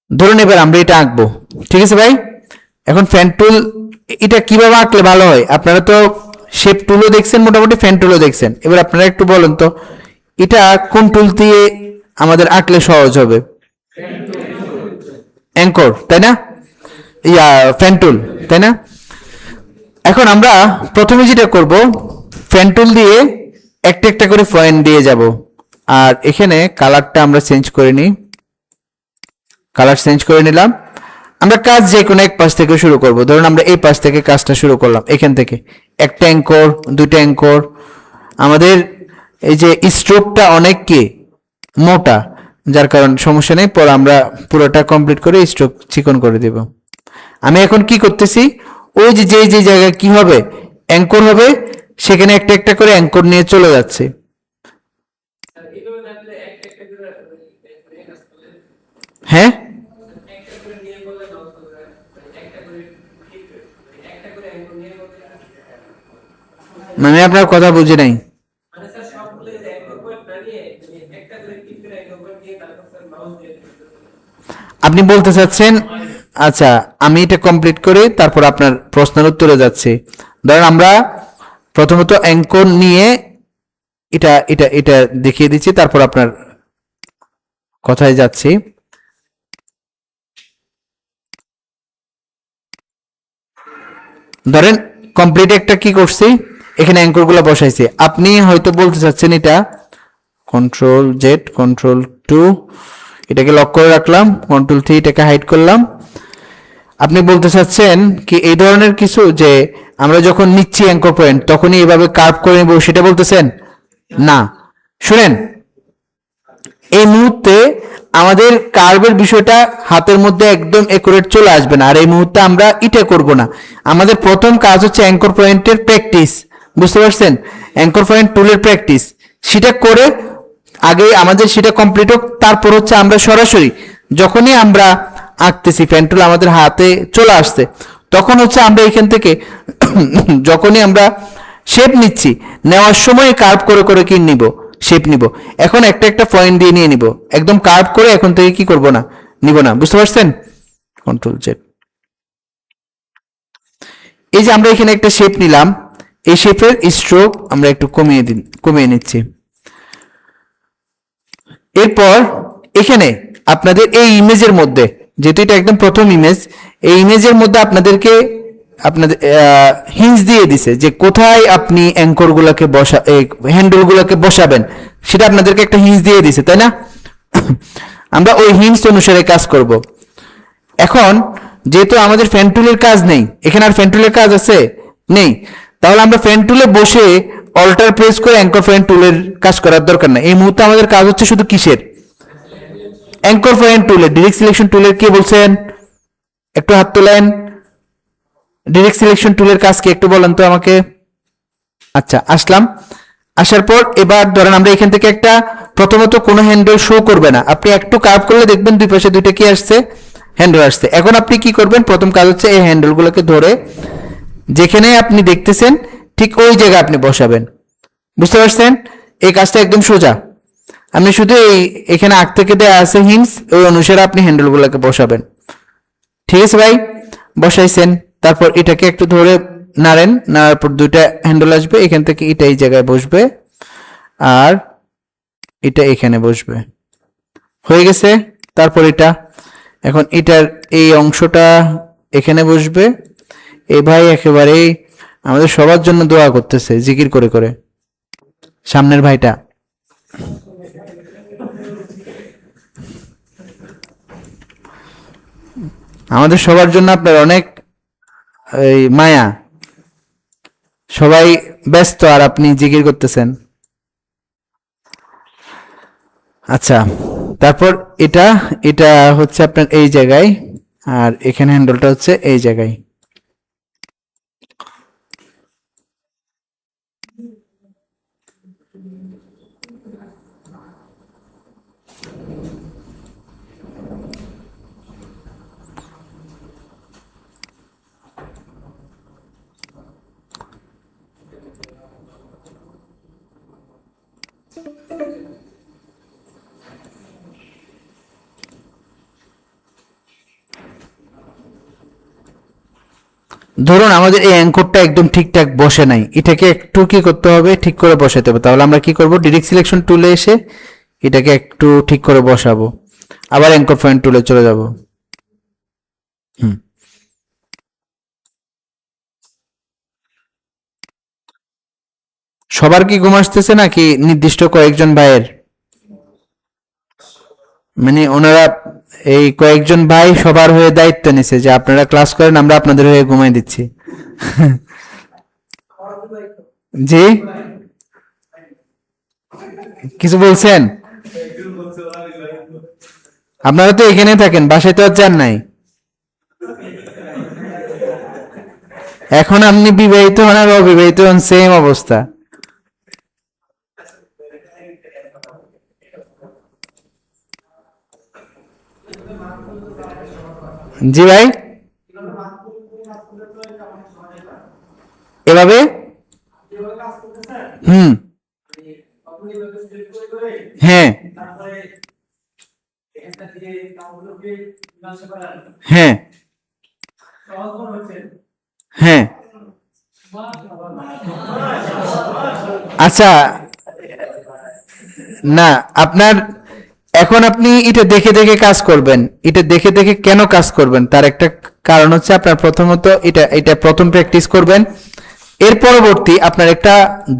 ধরুন এবার আমরা এটা আঁকবো, ঠিক আছে ভাই? এখন ফ্যান টুল এটা কিভাবে আঁকলে ভালো হয়? আপনারা তো শেপ টুলও দেখছেন, মোটামুটি ফ্যান টুলও দেখছেন, এবার আপনারা একটু বলেন তো এটা কোন টুল দিয়ে আমাদের আঁকলে সহজ হবে? অ্যাঙ্কর, তাই না? ইয়া ফ্যান টুল, তাই না? এখন আমরা প্রথমে যেটা করব, ফ্যান টুল দিয়ে একটা একটা করে পয়েন্ট দিয়ে যাব। আর এখানে কালারটা আমরা চেঞ্জ করে নিই, কালার চেঞ্জ করে নিলাম। আমরা কাজ যে কোনো এক পাশ থেকে শুরু করব। ধরুন আমরা এই পাশ থেকে কাজটা শুরু করলাম, এখান থেকে একটা অ্যাঙ্কর, দুইটা অ্যাঙ্কর। আমাদের এই যে স্ট্রোকটা অনেক কি মোটা, যার কারণ সমস্যা নেই, পর আমরা পুরোটা কমপ্লিট করে স্ট্রোক চিকন করে দেব। আমি এখন কি করতেছি, ওই যে যে যে জায়গায় কি হবে অ্যাঙ্কর হবে, সেখানে একটা একটা করে অ্যাঙ্কর নিয়ে চলে যাচ্ছে। হ্যাঁ, মানে আপনার কথা বুঝি নাই। আপনি বলতে চাচ্ছেন, আচ্ছা আমি এটা কমপ্লিট করে তারপর আপনার প্রশ্নের উত্তরে যাচ্ছি। ধরেন আমরা প্রথমত অ্যাঙ্কর নিয়ে এটা এটা এটা দেখিয়ে দিচ্ছি, তারপর আপনার কথায় যাচ্ছি। ধরেন কমপ্লিট একটা কি করছি, এখানে অ্যাঙ্কর গুলো বসাইছি। আপনি হয়তো বলতে চাচ্ছেন এটা কন্ট্রোল জেড, কন্ট্রোল টু, এটাকে লক করে রাখলাম, কন্ট্রোল থ্রি, এটাকে হাইড করলাম। আপনি বলতে চাচ্ছেন কি এই ধরনের কিছু, যে আমরা যখন নিচ্ছি অ্যাঙ্কর পয়েন্ট তখনই এভাবে কার্ভ করে নেব, সেটা বলতেছেন না? শুনেন, এই মুহূর্তে আমাদের কার্ভের বিষয়টা হাতের মধ্যে একদম একুরেট চলে আসবে না, আর এই মুহূর্তে আমরা এটা করব না। আমাদের প্রথম কাজ হচ্ছে অ্যাঙ্কর পয়েন্টের প্র্যাকটিস, বুঝতে পারছেন? অ্যাঙ্কর পয়েন্ট টুলের প্র্যাকটিস, সেটা করে আগে আমাদের সেটা কমপ্লিট হোক, তারপর হচ্ছে আমরা সরাসরি যখনই আমরা আঁকতেছি ফ্যান টুল আমাদের হাতে চলে আসছে, তখন হচ্ছে আমরা এখান থেকে যখনই আমরা শেপ নিচ্ছি, নেওয়ার সময় কার্ভ করে করে কি নিব, শেপ নিব। এখন একটা একটা পয়েন্ট দিয়ে নিয়ে নিব, একদম কার্ভ করে এখন থেকে কি করব না, নিব না, বুঝতে পারছেন? Control Z. এই যে আমরা এখানে একটা শেপ নিলাম, এই শেপের স্ট্রোক আমরা একটু কমিয়ে নিচ্ছি। এরপর এখানে আপনাদের এই ইমেজের মধ্যে, যেহেতু এটা একদম প্রথম ইমেজ, এই ইমেজের মধ্যে আপনাদেরকে আপনাদের হিন্স দিয়ে দিছে যে কোথায় আপনি অ্যাঙ্কর গুলাকে হ্যান্ডেল গুলাকে বসাবেন, সেটা আপনাদেরকে একটা হিন্স দিয়ে দিছে, তাই না? আমরা ওই হিন্স অনুসারে কাজ করব। এখন যেহেতু আমাদের ফ্যান টুলের কাজ নেই এখানে, আর ফ্যান টুলের কাজ আছে নেই, তাহলে আমরা ফ্যান টুলে বসে অল্টার প্রেস করে অ্যাঙ্কর ফ্যান টুলের কাজ করার দরকার নেই। এই মুহূর্তে আমাদের কাজ হচ্ছে শুধু কিসের? অ্যাঙ্কর ফ্যান টুলের। ডিরেক্ট সিলেকশন টুলের কে বলছেন? একটু হাত তোলেন। ডিরেক্ট সিলেকশন টুলের কাজ কি একটু বলেন তো আমাকে। আচ্ছা, আসলাম। আসার পর এবার ধরেন আমরা এখান থেকে একটা, প্রথমত কোনো হ্যান্ডেল শো করবে না, আপনি একটু কার্ভ করলে দেখবেন দুই পাশে দুইটা কি আসছে, হ্যান্ডেল আসছে। এখন আপনি কি করবেন, প্রথম কাজ হচ্ছে এই হ্যান্ডেলগুলোকে ধরে যেখানে আপনি দেখতেছেন ঠিক ওই জায়গায় আপনি বসাবেন, বুঝতে পারছেন? এই কাজটা একদম সোজা। আপনি শুধু এই এখানে আগ থেকে দেওয়া আছে হিন্টস, ওই অনুসারে আপনি হ্যান্ডেলগুলোকে বসাবেন। ঠিক আছে ভাই, বসাইছেন। তারপর এটাকে একটু ধরে নাড়েন, নাড়ার পর দুইটা হ্যান্ডেল আসবে, এখান থেকে এটা এই জায়গায় বসবে আর এটা এখানে বসবে, হয়ে গেছে। তারপর এটা, এখন এটার এই অংশটা এখানে বসবে। এই ভাই একেবারে আমাদের সবার জন্য দোয়া করতেছে জিকির করে করে, সামনের ভাইটা। আমাদের সবার জন্য আপনার অনেক এই মায়া, সবাই ব্যস্ত আর আপনি জিকির করতেছেন। আচ্ছা, তারপর এটা এটা হচ্ছে আপনার এই জায়গায়, আর এখানে হ্যান্ডেলটা হচ্ছে এই জায়গায়। ধরুন আমাদের এই অ্যাঙ্করটা একদম ঠিকঠাক বসে নাই, এটাকে একটু কি করতে হবে, ঠিক করে বসাতে হবে। তাহলে আমরা কি করব, ডিরেক্ট সিলেকশন টুলে এসে এটাকে একটু ঠিক করে বসাবো, আবার অ্যাঙ্কর পয়েন্ট টুলে চলে যাব। সবার কি ঘুম আসতেছে নাকি নির্দিষ্ট কয়েকজন ভাইয়ের? মানে ওনারা এই কয়েকজন ভাই সবার হয়ে দায়িত্ব নিছে যে আপনারা ক্লাস করেন, আমরা আপনাদের হয়ে ঘুমাই দিচ্ছি। জি, কিছু বলছেন? আপনারা তো এখানে থাকেন, বাসায় তো আর যান নাই। এখন আপনি বিবাহিত হন আর অবিবাহিত হন, সেম অবস্থা। জি ভাই, এভাবে হুম, হ্যাঁ হ্যাঁ হ্যাঁ, আচ্ছা, না আপনার, এখন আপনি এটা দেখে দেখে কাজ করবেন। এটা দেখে দেখে কেন কাজ করবেন তার একটা কারণ হচ্ছে, আপনার প্রথমত এটা এটা প্রথম প্র্যাকটিস করবেন, এর পরবর্তী আপনার একটা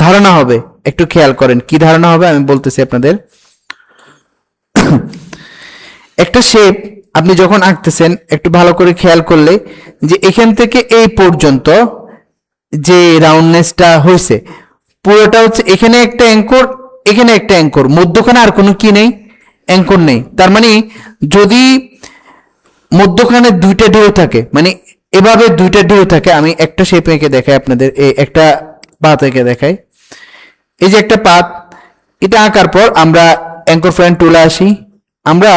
ধারণা হবে। একটু খেয়াল করেন কি ধারণা হবে আমি বলতেছি আপনাদের। একটা শেপ আপনি যখন আঁকতেছেন একটু ভালো করে খেয়াল করলে, যে এখান থেকে এই পর্যন্ত যে রাউন্ডনেসটা হয়েছে পুরোটা হচ্ছে, এখানে একটা অ্যাঙ্কর, এখানে একটা অ্যাঙ্কর, মধ্যখানে আর কোনো কি নেই, অ্যাঙ্কর নেই। তার মানে যদি মধ্যখানে দুইটা ঢেউ থাকে, মানে এভাবে দুইটা ঢেউ থাকে, আমি একটা শেপ এঁকে দেখাই আপনাদের, এই একটা পাত এঁকে দেখাই। এই যে একটা পাত, এটা আঁকার পর আমরা অ্যাঙ্কর পয়েন্ট টুলে আসি, আমরা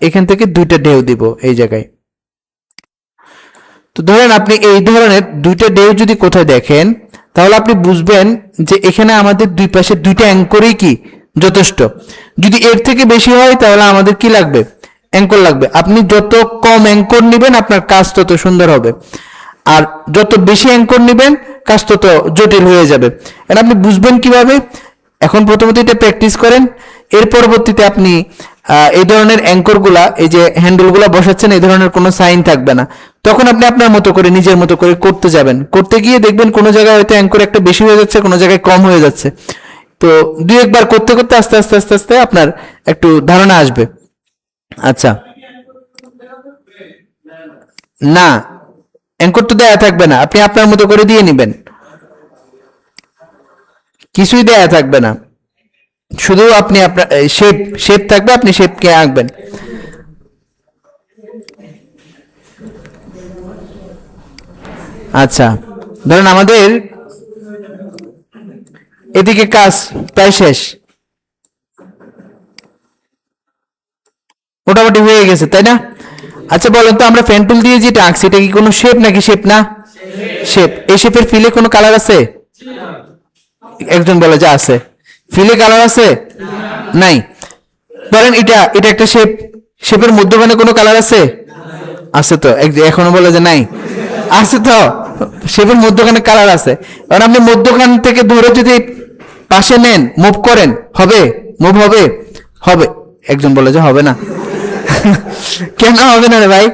এখান থেকে দুইটা ঢেউ দিব এই জায়গায়। তো ধরেন আপনি এই ধরনের দুইটা ঢেউ যদি কোথায় দেখেন, তাহলে আপনি বুঝবেন যে এখানে আমাদের দুই পাশে দুইটা অ্যাঙ্করই কি যথেষ্ট। যদি এর থেকে বেশি হয় তাহলে আমাদের কি লাগবে, অ্যাঙ্কর লাগবে। আপনি যত কম অ্যাঙ্কর নেবেন আপনার কাজ তত সুন্দর হবে, আর যত বেশি অ্যাঙ্কর নেবেন কাজ তত জটিল হয়ে যাবে। আর আপনি বুঝবেন কিভাবে, এখন প্রথমত এটা প্র্যাকটিস করেন, এর পরবর্তীতে আপনি এই ধরনের অ্যাঙ্করগুলা, এই যে হ্যান্ডেলগুলা বসাচ্ছেন, এই ধরনের কোনো সাইন থাকবে না। তখন আপনি আপনার মতো করে নিজের মতো করে করতে যাবেন, করতে গিয়ে দেখবেন কোনো জায়গায় হয়তো অ্যাঙ্কর একটা বেশি হয়ে যাচ্ছে, কোনো জায়গায় কম হয়ে যাচ্ছে। তো দুই একবার করতে করতে আস্তে আস্তে আস্তে আস্তে আপনার একটু ধারণা আসবে। আচ্ছা, না অ্যাঙ্কর তো দেয়া থাকবে না, আপনি আপনার মতো করে দিয়ে নেবেন, কিছুই দেয়া থাকবে না, শুধু আপনি আপনার শেপ শেপ থাকবে, আপনি শেপকে আঁকবেন। আচ্ছা, ধরেন আমাদের এদিকে কাজ প্রায় শেষ, মোটামুটি হয়ে গেছে তাই না? আচ্ছা বলেন তো, আমরা ফ্যান টুল দিয়ে যেটা আঁকছি এটা কি কোনো শেপ নাকি শেপ না? শেপ। এই শেপের ফিলে কোনো কালার আছে? একজন বলে যে আছে। ফিলে কালার আছে? নাই। বলেন এটা এটা একটা শেপ, শেপের মধ্যখানে কোনো কালার আছে? আছে তো, এখনো বলে যে নাই, আছে তো, শেপের মধ্যখানে কালার আছে। কারণ আপনি মধ্যখান থেকে ধরে যদি পাশে নেন, মুভ করেন, হবে? মুভ হবে? হবে। একজন বলে যে হবে না। কেন হবে না রে ভাই?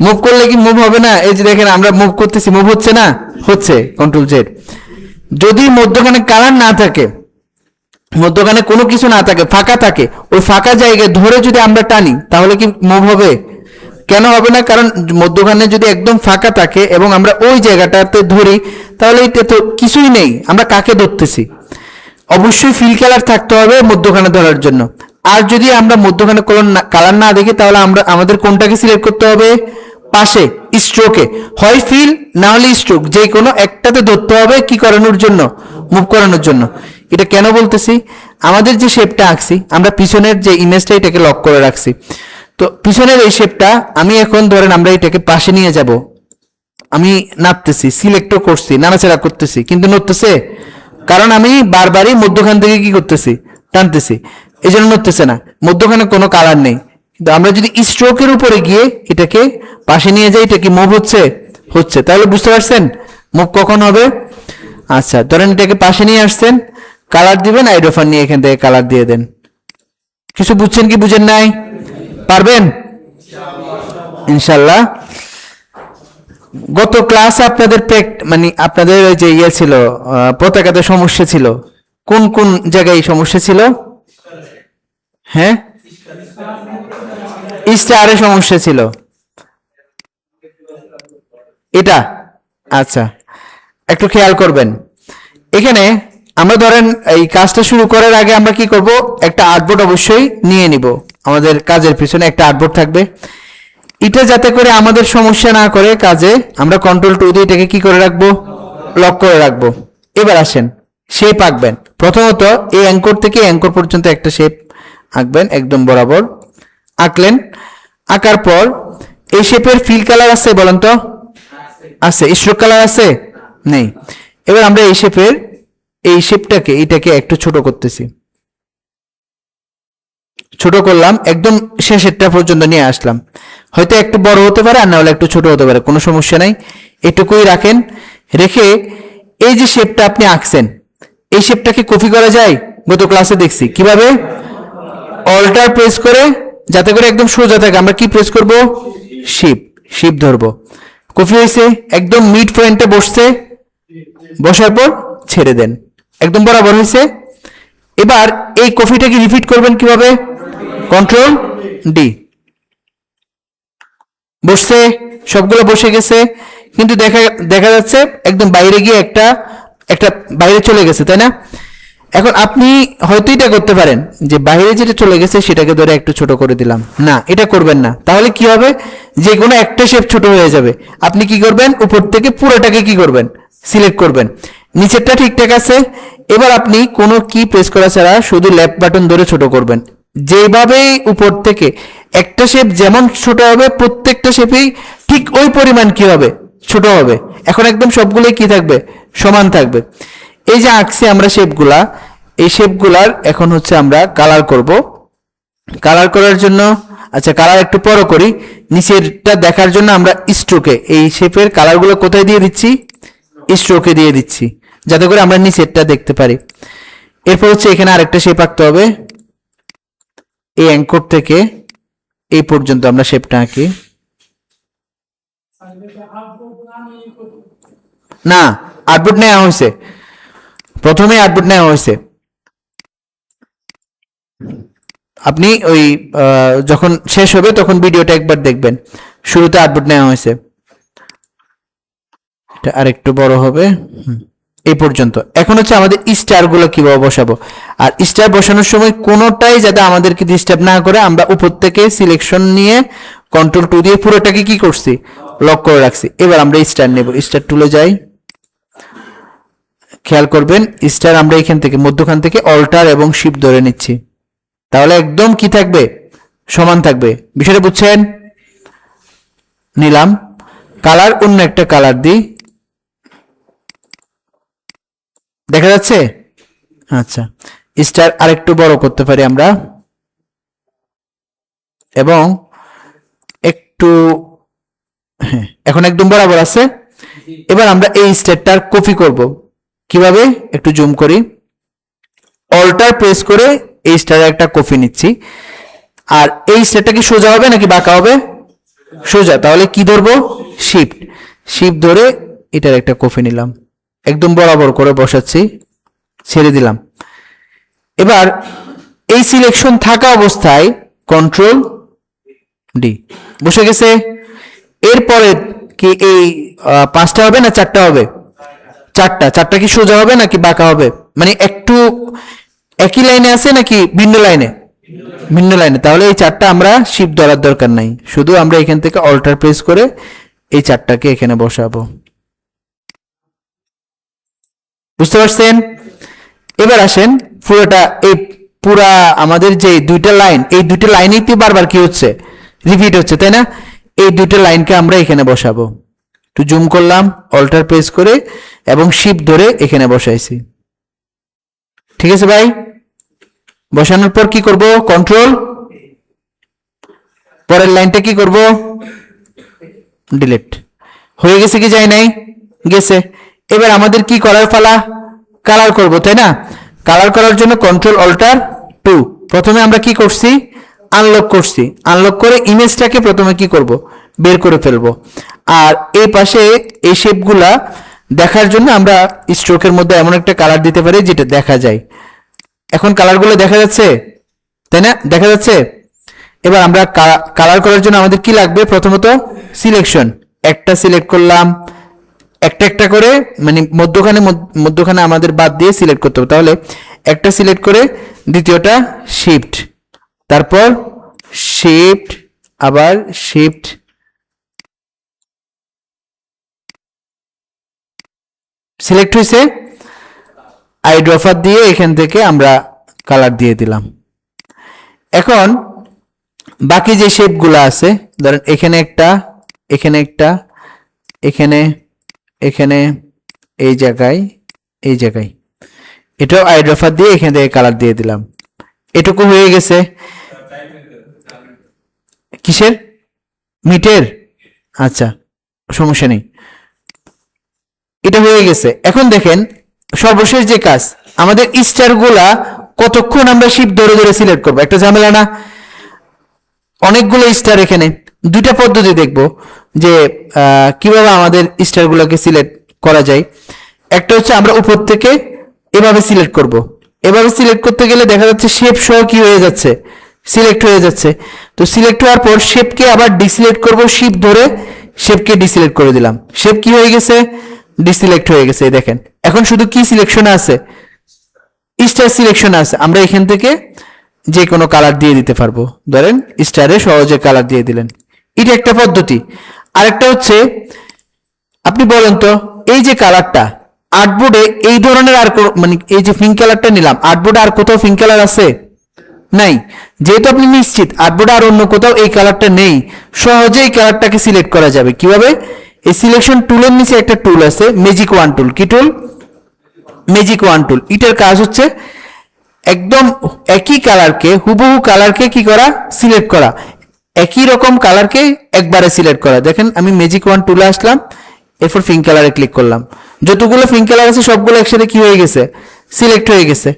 মুভ করলে কি মুভ হবে না? এই যে দেখেন আমরা মুভ করতেছি, মুভ হচ্ছে না? হচ্ছে, কন্ট্রোল জেড। যদি মধ্যখানে কালার না থাকে, মধ্যখানে কোনো কিছু না থাকে, ফাঁকা থাকে, ওই ফাঁকা জায়গায় ধরে যদি আমরা টানি তাহলে কি মুভ হবে? কেন হবে না? কারণ মধ্যখানে যদি একদম ফাঁকা থাকে এবং আমরা ওই জায়গাটাতে ধরি, তাহলে এটা তো কিছুই নেই, আমরা কাকে ধরতেছি? অবশ্যই ফিল কালার থাকতে হবে মধ্যখানে ধরার জন্য। আর যদি আমরা মধ্যখানে কোনো কালার না দেখি তাহলে আমরা আমাদের কোনটাকে সিলেক্ট করতে হবে? পাশে স্ট্রোকে, হয় ফিল না হলে স্ট্রোক, যে কোনো একটাতে ধরতে হবে। কি করানোর জন্য? মুভ করানোর জন্য। এটা কেন বলতেছি, আমাদের যে শেপটা আঁকছি আমরা পিছনের যে ইমেজটা এটাকে লক করে রাখছি, তো পিছনের এই শেপটা আমি এখন ধরেন আমরা এটাকে পাশে নিয়ে যাব, আমি নাড়তেছি, সিলেক্টও করছি, নাড়াচাড়া করতেছি, কিন্তু নড়তেছে, কারণ আমি বারবারই মধ্যখান থেকে কি করতেছি, টানতেছি, এই জন্য নড়তেছে না, মধ্যখানে কোনো কালার নেই। কিন্তু আমরা যদি স্ট্রোকের উপরে গিয়ে এটাকে পাশে নিয়ে যাই, এটা কি মুভ হচ্ছে? হচ্ছে। তাহলে বুঝতে পারছেন মুখ কখন হবে? আচ্ছা, ধরেন এটাকে পাশে নিয়ে আসছেন, কালার দিবেন, আইড্রোফার নিয়ে এখান থেকে কালার দিয়ে দেন। কিছু বুঝছেন কি বুঝেন নাই? পারবেন ইনশাল্লাহ। গত ক্লাসে আপনাদের মানে আপনাদের ওই যে ইয়ে ছিল, পতাকাতে সমস্যা ছিল, কোন কোন জায়গায় সমস্যা ছিল? হ্যাঁ, স্টারে সমস্যা ছিল, এটা। আচ্ছা, একটু খেয়াল করবেন। এখানে আমরা ধরেন এই কাজটা শুরু করার আগে আমরা কি করব, একটা আর্টবোর্ড অবশ্যই নিয়ে নিব। আমাদের কাজের পিছনে একটা আর্টবোর্ড থাকবে। এটা যাতে করে আমাদের সমস্যা না করে কাজে, আমরা কন্ট্রোল টু দিয়ে এটাকে কি করে রাখবো, লক করে রাখবো। এবার আসেন শেপ আঁকবেন। প্রথমত এই অ্যাঙ্কর থেকে অ্যাঙ্কর পর্যন্ত একটা শেপ আঁকবেন, একদম বরাবর আঁকলেন। আঁকার পর এই শেপের ফিল কালার আছে বলেন তো? আছে। স্ট্রোক কালার আছে? নেই। এবার আমরা এই শেপের এই শেপটাকে এটাকে একটু ছোট করতেছি, ছোট করলাম, একদম শেষেরটা পর্যন্ত নিয়ে আসলাম। হয়তো একটু বড় হতে পারে, আর না হলে একটু ছোট হতে পারে, কোনো সমস্যা নাই। এটুকুই রাখেন। রেখে এই যে শেপটা আপনি আঁকছেন, এই শেপটাকে কপি করা যায়? গত ক্লাসে দেখছি কিভাবে। অল্টার প্রেস করে, যাতে করে একদম সোজা থাকে, আমরা কি প্রেস করব, শিফট, শিফট ধরবো। কপি হয়েছে, একদম মিড পয়েন্টে বসছে, বসার পর ছেড়ে দেন, একদম বরাবর হয়েছে। এবার এই কপিটাকে রিপিট করবেন কিভাবে, কন্ট্রোল ডি। বসছে, সবগুলো বসে গেছে, কিন্তু দেখা দেখা যাচ্ছে একদম বাইরে গিয়ে একটা একটা বাইরে চলে গেছে, তাই না? এখন আপনি হয়তো এটা করতে পারেন যে বাইরে যেটা চলে গেছে সেটাকে ধরে একটু ছোট করে দিলাম। না, এটা করবেন না। তাহলে কি হবে, যে কোনো একটা শেপ ছোট হয়ে যাবে। আপনি কি করবেন, উপর থেকে পুরোটাকে কি করবেন, সিলেক্ট করবেন। নিচেরটা ঠিকঠাক আছে। এবার আপনি কোনো কি প্রেস করা ছাড়া শুধু লেফট বাটন ধরে ছোট করবেন। যেভাবে উপর থেকে একটা শেপ যেমন ছোট হবে, প্রত্যেকটা শেপেই ঠিক ওই পরিমাণ কি হবে, ছোট হবে। এখন একদম সবগুলোই কি থাকবে, সমান থাকবে। এই যে আঁকছি আমরা শেপগুলা, এই শেপগুলার এখন হচ্ছে আমরা কালার করব। কালার করার জন্য, আচ্ছা কালার একটু বড় করি, নিচেরটা দেখার জন্য আমরা স্ট্রোকে এই শেপের কালারগুলো কোথায় দিয়ে দিচ্ছি, স্ট্রোকে দিয়ে দিচ্ছি, যাতে করে আমরা নিচেরটা দেখতে পারি। এরপর হচ্ছে এখানে আরেকটা শেপ আঁকতে হবে। এই অ্যাঙ্কর থেকে এই পর্যন্ত আমরা শেপটা আঁকি। না, আউটপুট নেওয়া হয়েছে, প্রথমে আউটপুট নেওয়া হয়েছে। আপনি ওই যখন শেষ হবে তখন ভিডিওটা একবার দেখবেন, শুরুতে আউটপুট নেওয়া হয়েছে। এটা আরেকটু বড় হবে, এই পর্যন্ত। এখন হচ্ছে আমাদের স্টার গুলো কিভাবে বসাবো। আর স্টার বসানোর সময় কোনোটাই যাতে আমাদেরকে ডিস্টার্ব না করে, আমরা উপর থেকে সিলেকশন নিয়ে কন্ট্রোল টু দিয়ে পুরোটাকে কি করছি, লক করে রাখছি। এবার আমরা স্টার নেব, স্টার টুলে যাই। খেয়াল করবেন স্টার আমরা এখান থেকে মধ্যখান থেকে অল্টার এবং শিফট ধরে নিচ্ছি, তাহলে একদম কি থাকবে, সমান থাকবে। বিষয়টা বুঝছেন? নিলাম। কালার অন্য একটা কালার দিই, দেখা যাচ্ছে? আচ্ছা, স্টার আরেকটু বড় করতে পারি আমরা, এবং একটু, হ্যাঁ এখন একদম বরাবর আছে। এবার আমরা এই স্টারটার কপি করব। কিভাবে, একটু জুম করি, অল্টার প্রেস করে এই স্টারের একটা কপি নিচ্ছি। আর এই স্টারটা কি সোজা হবে নাকি বাঁকা হবে? সোজা। তাহলে কি ধরবো, শিফট, শিফট ধরে এটার একটা কপি নিলাম, একদম বরাবর করে বসাচ্ছি, ছেড়ে দিলাম। এবার এই সিলেকশন থাকা অবস্থায় কন্ট্রোল ডি, বসে গেছে। এরপরে কি এই পাঁচটা হবে না চারটা হবে? চারটা। চারটা কি সোজা হবে নাকি বাঁকা হবে, মানে একটু একই লাইনে আছে নাকি ভিন্ন লাইনে? ভিন্ন লাইনে। তাহলে এই চারটা আমরা শিফট ধরার দরকার নাই, শুধু আমরা এখান থেকে অল্টার প্রেস করে এই চারটাকে এখানে বসাবো। বুঝতে পারছেন? এবার আসেন পুরোটা, এই পুরা আমাদের যে দুইটা লাইন, এই দুইটা লাইনেই তো বারবার কি হচ্ছে, রিপিট হচ্ছে, তাই না? এই দুইটা লাইনকে আমরা এখানে বসাবো। একটু জুম করলাম, অল্টার প্রেস করে এবং শিফট ধরে এখানে বসাইছি। ঠিক আছে ভাই? বসানোর পর কি করব, কন্ট্রোল, পরের লাইনটা কি করব, ডিলিট। হয়ে গেছে কি যায় নাই? গেছে। এবার আমাদের কি করার পালা? কালার করব, তাই না? কালার করার জন্য কন্ট্রোল অল্টার টু। প্রথমে আমরা কি করছি? আনলক করছি। আনলক করে ইমেজটাকে প্রথমে কি করব? বের করে ফেলবো। আর এই পাশে এই শেপগুলা দেখার জন্য আমরা স্ট্রোকের মধ্যে এমন একটা কালার দিতে পারি যেটা দেখা যায়। এখন কালারগুলো দেখা যাচ্ছে, তাই না? দেখা যাচ্ছে। এবার আমরা কালার করার জন্য আমাদের কি লাগবে? প্রথমত সিলেকশন। একটা সিলেক্ট করলাম, একটা একটা করে, মানে মধ্যখানে আমাদের বাদ দিয়ে সিলেক্ট করতে হবে। তাহলে একটা সিলেক্ট করে দ্বিতীয়টা শিফট, তারপর শিফট, আবার শিফট, সিলেক্ট হয়েছে। আইড্রপার দিয়ে এখান থেকে আমরা কালার দিয়ে দিলাম। এখন বাকি যে শেপগুলো আছে, ধরেন এখানে একটা, এখানে একটা, এখানে, এখানে, এই জায়গায়, এই জায়গায়, এটাও আইড্রপার দিয়ে এখান থেকে কালার দিয়ে দিলাম। এটুকু হয়ে গেছে। কিসের? মিটের? আচ্ছা, সমস্যা নেই, এটা হয়ে গেছে। এখন দেখেন সর্বশেষ যে কাজ, আমাদের স্টার গুলা কতক্ষণ আমরা শিফট ধরে ধরে সিলেক্ট করবো? একটা ঝামেলা না? অনেকগুলো স্টার, এখানে দুইটা পদ্ধতি দেখব যে কিভাবে আমাদের স্টার গুলোকে সিলেক্ট করা যায়। একটা হচ্ছে আমরা উপর থেকে এভাবে সিলেক্ট করব। এভাবে সিলেক্ট করতে গেলে দেখা যাচ্ছে শেপ সহ কি হয়ে যাচ্ছে? সিলেক্ট হয়ে যাচ্ছে। তো সিলেক্ট হওয়ার পর শেপকে আবার ডিসিলেক্ট করব, শিফট ধরে শেপকে ডিসিলেক্ট করে দিলাম। শেপ কি হয়ে গেছে? ডিসিলেক্ট হয়ে গেছে। দেখেন এখন শুধু কি সিলেকশন আছে? স্টার সিলেকশন আছে। আমরা এখান থেকে যে কোনো কালার দিয়ে দিতে পারবো। ধরেন স্টারে সহজে কালার দিয়ে দিলেন, এটা একটা পদ্ধতি। আরেকটা হচ্ছে, আপনি বলেন তো এই যে কালারটা আর্টবোর্ডে এই ধরনের আর মানে এই যে পিঙ্ক কালারটা নিলাম, আর্টবোর্ডে আর কোথাও পিঙ্ক কালার আছে? নাই। যেহেতু আপনি নিশ্চিত আর্টবোর্ডে আর অন্য কোথাও এই কালারটা নেই, সহজে এই কালারটাকে সিলেক্ট করা যাবে। কিভাবে? এই সিলেকশন টুলের নিচে একটা টুল আছে, ম্যাজিক ওয়ান টুল। কি টুল? ম্যাজিক ওয়ান টুল। এটার কাজ হচ্ছে একদম একই কালারকে, হুবহু কালারকে কি করা? সিলেক্ট করা। একই রকম কালারকে একবারে সিলেক্ট করা। দেখেন আমি ম্যাজিক ওয়ান টুলে আসলাম, এরপর পিঙ্ক কালারে ক্লিক করলাম, যতগুলো পিঙ্ক কালার আছে সবগুলো একসাথে কি হয়ে গেছে? সিলেক্ট হয়ে গেছে।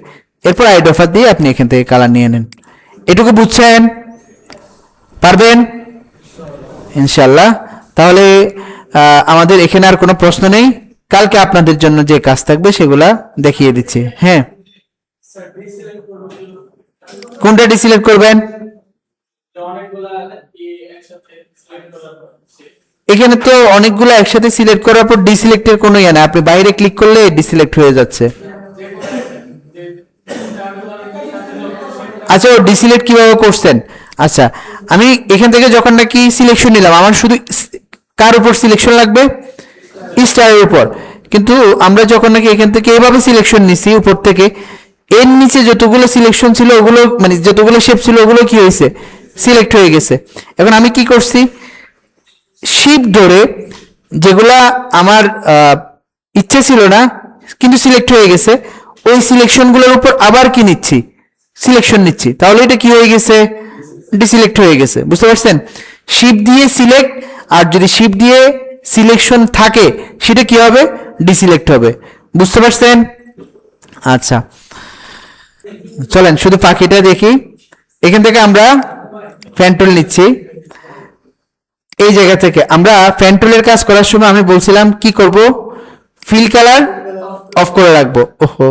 এরপর আইড অফার দিয়ে আপনি এখান থেকে কালার নিয়ে নেন। এটুকু বুঝছেন? পারবেন ইনশাল্লাহ। তাহলে আমাদের এখানে আর কোনো প্রশ্ন নেই। কালকে আপনাদের জন্য যে কাজ থাকবে সেগুলা দেখিয়ে দিচ্ছি। হ্যাঁ, কোনটা ডিসিলেক্ট করবেন? এখানে তো অনেকগুলো একসাথে সিলেক্ট করার পর ডিসিলেক্টের কোনো ইয়ে না, আপনি বাইরে ক্লিক করলে ডিসিলেক্ট হয়ে যাচ্ছে। আচ্ছা, ও ডিসিলেক্ট কিভাবে করছেন? আচ্ছা, আমি এখান থেকে যখন নাকি সিলেকশন নিলাম, আমার শুধু কার উপর সিলেকশন লাগবে? স্টারের উপর। কিন্তু আমরা যখন নাকি এখান থেকে এভাবে সিলেকশন নিছি উপর থেকে, এর নিচে যতগুলো সিলেকশন ছিল ওগুলো, মানে যতগুলো শেপ ছিল ওগুলো কি হয়েছে? সিলেক্ট হয়ে গেছে। এখন আমি কি করছি? শিফট ধরে যেগুলা আমার ইচ্ছে ছিল না কিন্তু সিলেক্ট হয়ে গেছে, ওই সিলেকশনগুলোর উপর আবার কি নিচ্ছি? সিলেকশন নিচ্ছি। তাহলে এটা কি হয়ে গেছে? ডিসিলেক্ট হয়ে গেছে। বুঝতে পারছেন? শিফট দিয়ে সিলেক্ট, আর যদি শিফট দিয়ে সিলেকশন থাকে সেটা কি হবে? ডিসিলেক্ট হবে। বুঝতে পারছেন? আচ্ছা, চলেন শুধু পাখিটা দেখি। এখান থেকে আমরা ফ্যান টুল নিচ্ছি। এই জায়গা থেকে আমরা ফ্যান টুলের কাজ করার সময় আমি বলছিলাম কি করব? ফিল কালার অফ করে রাখবো। ওহো,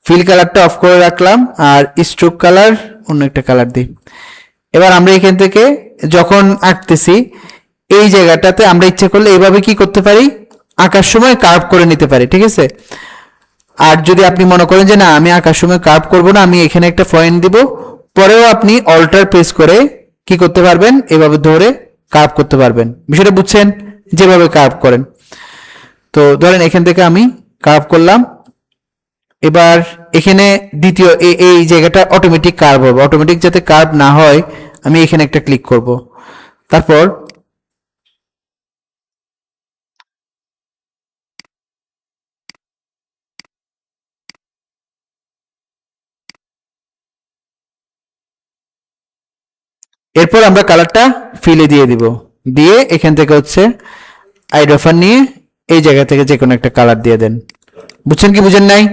ফিল কালারটা অফ করে রাখলাম, আর স্ট্রোক কালার অন্য একটা কালার দিই। এবার আমরা এখান থেকে যখন আঁকতেছি এই জায়গাটাতে আমরা ইচ্ছা করলে এভাবে কি করতে পারি? আঁকার সময় কার্ভ করে নিতে পারি। ঠিক আছে? আর যদি আপনি মনে করেন যে না আমি আঁকার সময় কার্ভ করব না, আমি এখানে একটা পয়েন্ট দিব, পরেও আপনি অল্টার প্রেস করে কি করতে পারবেন? এভাবে ধরে কার্ভ করতে পারবেন। বিষয়টা বুঝছেন? যেভাবে কার্ভ করেন। তো ধরেন এখান থেকে আমি কার্ভ করলাম। এবার এখানে দ্বিতীয় এই জায়গাটা অটোমেটিক কার্ভ হবে। অটোমেটিক যাতে কার্ভ না হয় আমি এখানে একটা ক্লিক করব। তারপর এরপর আমরা কালারটা ফিলে দিয়ে দিব। দিয়ে এখান থেকে হচ্ছে আইড্রোফার নিয়ে এই জায়গা থেকে যে কোনো একটা কালার দিয়ে দেন। বুঝছেন কি বুঝেন নাই?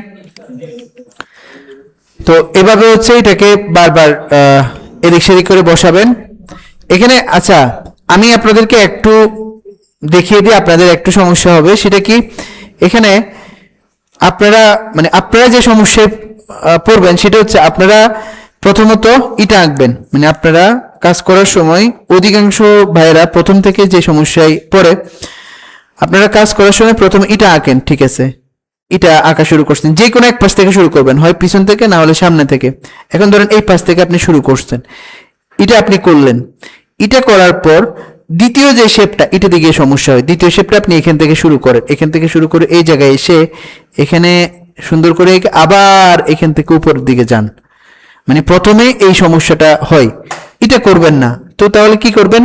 তো এভাবে হচ্ছে এটাকে বারবার এদিক সেদিক করে বসাবেন এখানে। আচ্ছা, আমি আপনাদেরকে একটু দেখিয়ে দিই, আপনাদের একটু সমস্যা হবে। সেটা কি, এখানে আপনারা মানে আপনারা যে সমস্যায় পড়বেন সেটা হচ্ছে আপনারা প্রথমত ইটা আঁকবেন। মানে আপনারা কাজ করার সময় অধিকাংশ ভাইয়েরা প্রথম থেকে যে সমস্যায় পড়ে, আপনারা কাজ করার সময় প্রথমে ইটা আঁকেন, ঠিক আছে? এটা আঁকা শুরু করছেন, যে কোনো এক পাশ থেকে শুরু করবেন, হয় পিছন থেকে না হলে সামনে থেকে। এখন ধরেন এই পাশ থেকে আপনি শুরু করছেন, এটা আপনি করলেন। এটা করার পর দ্বিতীয় যে শেপটা, এটা দিকে সমস্যা হয়, দ্বিতীয় শেপটা আপনি এখান থেকে শুরু করেন, এখান থেকে শুরু করে এই জায়গায় এসে এখানে সুন্দর করে আবার এখান থেকে উপরের দিকে যান। মানে প্রথমে এই সমস্যাটা হয়, এটা করবেন না। তো তাহলে কি করবেন,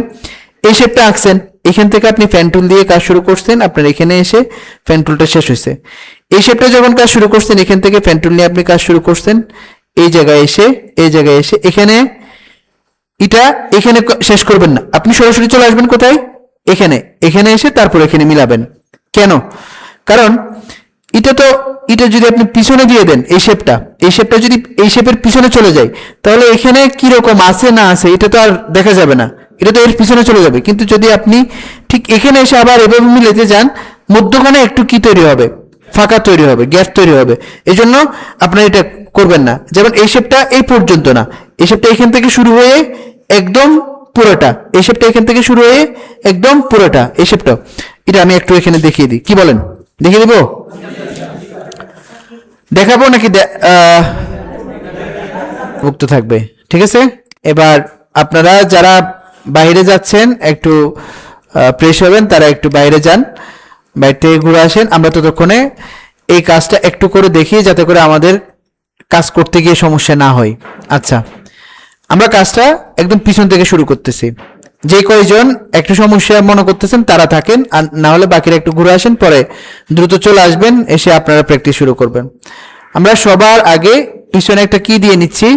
এই শেপটা আঁকছেন, এখান থেকে আপনি ফ্যান টুল দিয়ে কাজ শুরু করছেন, আপনার এখানে এসে ফ্যান টুলটা শেষ হয়েছে। এই শেপটা যখন কাজ শুরু করছেন, এখান থেকে ফ্যান টুল নিয়ে আপনি কাজ শুরু করছেন, এই জায়গায় এসে এই জায়গায় এসে এখানে এটা এখানে শেষ করবেন না, আপনি সরাসরি চলে আসবেন কোথায়, এখানে, এখানে এসে তারপর এখানে মিলাবেন। কেন? কারণ এটা তো, এটা যদি আপনি পিছনে দিয়ে দেন, এই শেপটা যদি এই শেপের পিছনে চলে যায়, তাহলে এখানে কি রকম আছে না আছে এটা তো আর দেখা যাবে না, এটা তো এর পিছনে চলে যাবে। কিন্তু যদি আপনি ঠিক এখানে এসে আবার এভাবে মিলাতে যান, মধ্যখানে একটু কি তৈরি হবে, ফাঁকা তৈরি হবে, গ্যাপ তৈরি হবে। এই জন্য আপনার এটা করবেন না। যেমন এই শেপটা এই পর্যন্ত না, এই শেপটা এখান থেকে শুরু হয়ে একদম পুরোটা, এই শেপটা এখান থেকে শুরু হয়ে একদম পুরোটা, এই শেপটা। এটা আমি একটু এখানে দেখিয়ে দিই, কি বলেন? দেখিয়ে দিব? দেখাবো নাকি মুক্ত থাকবে? ঠিক আছে। এবার আপনারা যারা বাইরে যাচ্ছেন একটু ফ্রেশ হবেন, তারা একটু বাইরে যান, বাইরে থেকে ঘুরে আসেন। আমরা ততক্ষণে এই কাজটা একটু করে দেখি, যাতে করে আমাদের কাজ করতে গিয়ে সমস্যা না হয়। আচ্ছা, আমরা কাজটা একদম পিছন থেকে শুরু করতেছি। যে কয়জন একটু সমস্যা মনে করতেছেন তারা থাকেন, আর না হলে বাকিরা একটু ঘুরে আসেন, পরে দ্রুত চলে আসবেন, এসে আপনারা প্র্যাকটিস শুরু করবেন। আমরা সবার আগে পিছনে একটা কি দিয়ে নিচ্ছি।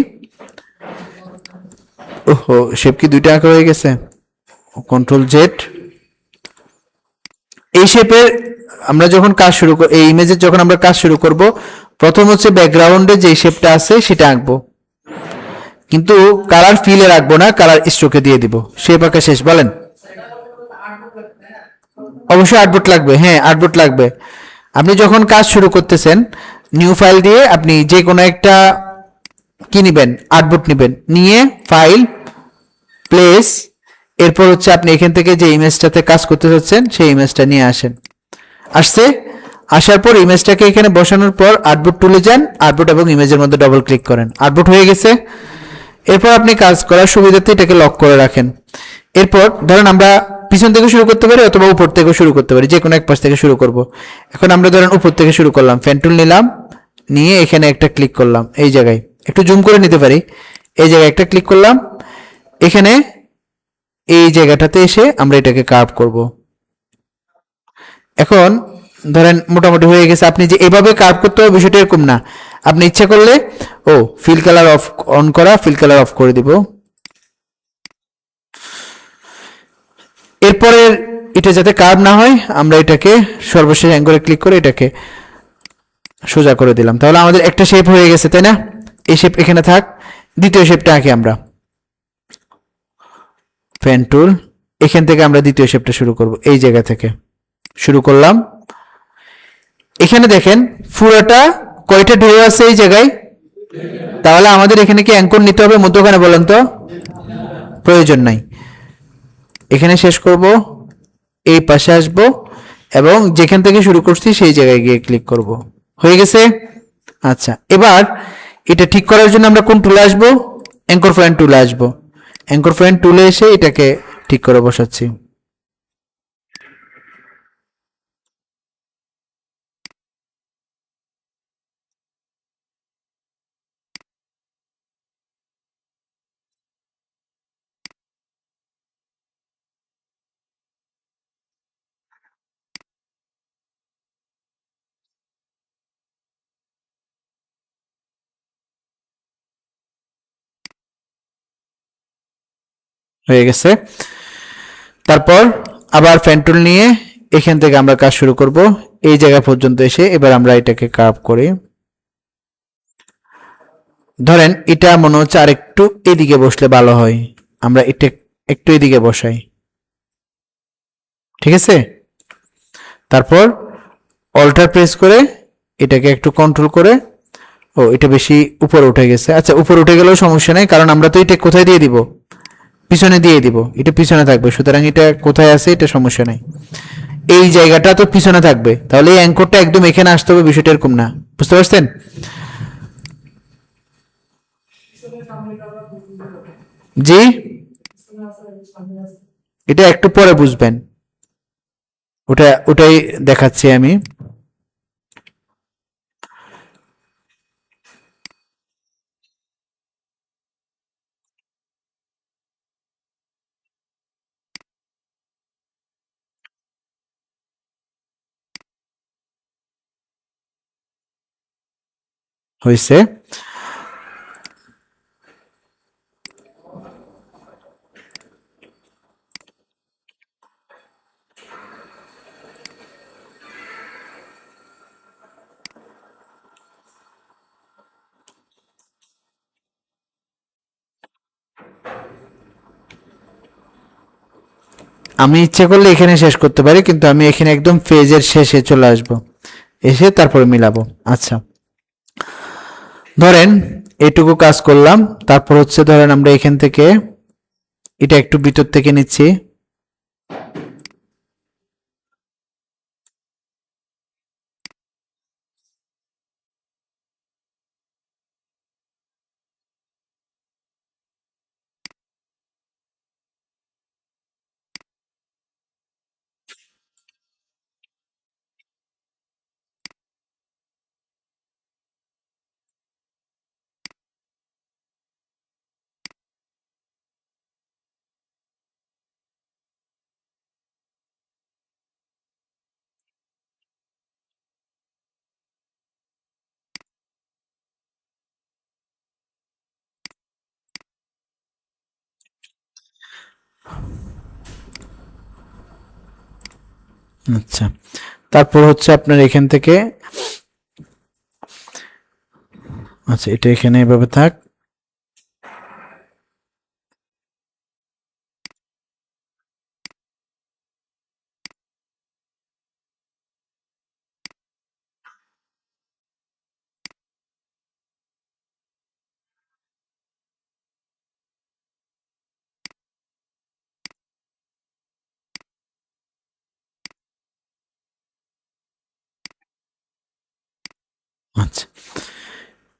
ওহো, শেপ কি দুইটা আঁকা হয়ে গেছে? Control Z. এই শেপের আমরা যখন কাজ শুরু করব, এই ইমেজের যখন আমরা কাজ শুরু করব, প্রথম হচ্ছে ব্যাকগ্রাউন্ডে যে শেপটা আছে সেটা আঁকবো, কিন্তু কালার ফিলে রাখবো না, কালার স্ট্রোকে দিয়ে দিব। শেপ আঁকা শেষ। বলেন? অবশ্যই আর্টবোর্ড লাগবে। হ্যাঁ, আর্টবোর্ড লাগবে। আপনি যখন কাজ শুরু করতেছেন, নিউ ফাইল দিয়ে আপনি যে কোনো একটা কি নিবেন, আর্টবোর্ড নিবেন, নিয়ে ফাইল, প্লেস, এরপর হচ্ছে আপনি এখান থেকে যে ইমেজটাতে কাজ করতে চাচ্ছেন সেই ইমেজটা নিয়ে আসেন। আসছে, আসার পর ইমেজটাকে এখানে বসানোর পর আর্টবোর্ড টুলে যান, আর্টবোর্ড এবং ইমেজের মধ্যে ডবল ক্লিক করেন, আর্টবোর্ড হয়ে গেছে। এরপর আপনি কাজ করার সুবিধাতে এটাকে লক করে রাখেন। এরপর ধরেন আমরা পিছন থেকে শুরু করতে পারি অথবা উপর থেকে শুরু করতে পারি, যে কোনো এক পাশ থেকে শুরু করব। এখন আমরা ধরেন উপর থেকে শুরু করলাম, ফ্যান টুল নিলাম, নিয়ে এখানে একটা ক্লিক করলাম, এই জায়গায় একটু জুম করে নিতে পারি, এই জায়গায় একটা ক্লিক করলাম, এখানে এই জায়গাটাতে এসে আমরা এটাকে কার্ভ করব। এখন ধরেন মোটামুটি হয়ে গেছে। আপনি যে এভাবে কার্ভ করতে হবে বিষয়টা এরকম না, আপনি ইচ্ছা করলে ফিল কালার অফ অন করা, ফিল কালার অফ করে দিব। এরপরে এটা যাতে কার্ভ না হয়, আমরা এটাকে সর্বশেষ অ্যাঙ্গেলে ক্লিক করে এটাকে সোজা করে দিলাম। তাহলে আমাদের একটা শেপ হয়ে গেছে, তাই না? এই শেপ এখানে থাক। দ্বিতীয় শেপটা আঁকি আমরা, পেন টুল, এখান থেকে আমরা দ্বিতীয় শেপটা শুরু করব, এই জায়গা থেকে শুরু করলাম। এখানে দেখেন পুরোটা কয়টা ঢেউ আছে এই জায়গায়, তাহলে আমাদের এখানে কি অ্যাঙ্কর নিতে হবে মধ্যখানে? বলেন তো। প্রয়োজন নাই, এখানে শেষ করব, এই পাশে আসব এবং যেখান থেকে শুরু করছি সেই জায়গায় গিয়ে ক্লিক করব। হয়ে গেছে? আচ্ছা, এবার এটা ঠিক করার জন্য আমরা কোন টুলে আসবো? অ্যাঙ্কর পয়েন্ট টুলে আসবো। অ্যাঙ্কর পয়েন্ট টুলে এসে এটাকে ঠিক করে বসাচ্ছি। হয়ে গেছে। তারপর আবার পেন টুল নিয়ে এখান থেকে আমরা কাজ শুরু করব এই জায়গা পর্যন্ত এসে। এবার আমরা এটাকে কার্ভ করি। ধরেন এটা মনে হচ্ছে আর একটু এদিকে বসলে ভালো হয়, আমরা এটা একটু এদিকে বসাই, ঠিক আছে। তারপর অল্টার প্রেস করে এটাকে একটু কন্ট্রোল করে, ও এটা বেশি উপরে উঠে গেছে, আচ্ছা উপরে উঠে গেলেও সমস্যা নেই, কারণ আমরা তো এটা কোথায় দিয়ে দিব, পিছনে দিয়ে দিব, এটা পিছনে থাকবে, সুতরাং এটা কোথায় আছে এটা সমস্যা নেই, এই জায়গাটা তো পিছনে থাকবে, তাহলে এই অ্যাঙ্করটা একদম এখানে আসতে হবে, বিষয়টা এরকম না, বুঝতে পারছেন? জি, এটা একটু পরে বুঝবেন, ওটাই দেখাচ্ছি আমি। হয়েছে, আমি ইচ্ছে করলে এখানে শেষ করতে পারি, কিন্তু আমি এখানে একদম ফেজের শেষে চলে আসব, এসে তারপরে মিলাবো। আচ্ছা ধরেন এইটুকু কাজ করলাম, তারপর হচ্ছে ধরেন আমরা এখান থেকে এটা একটু ভিতর থেকে নিচ্ছি, আচ্ছা তারপর হচ্ছে আপনার এখান থেকে, আচ্ছা এটা এখানে এভাবে থাক, আচ্ছা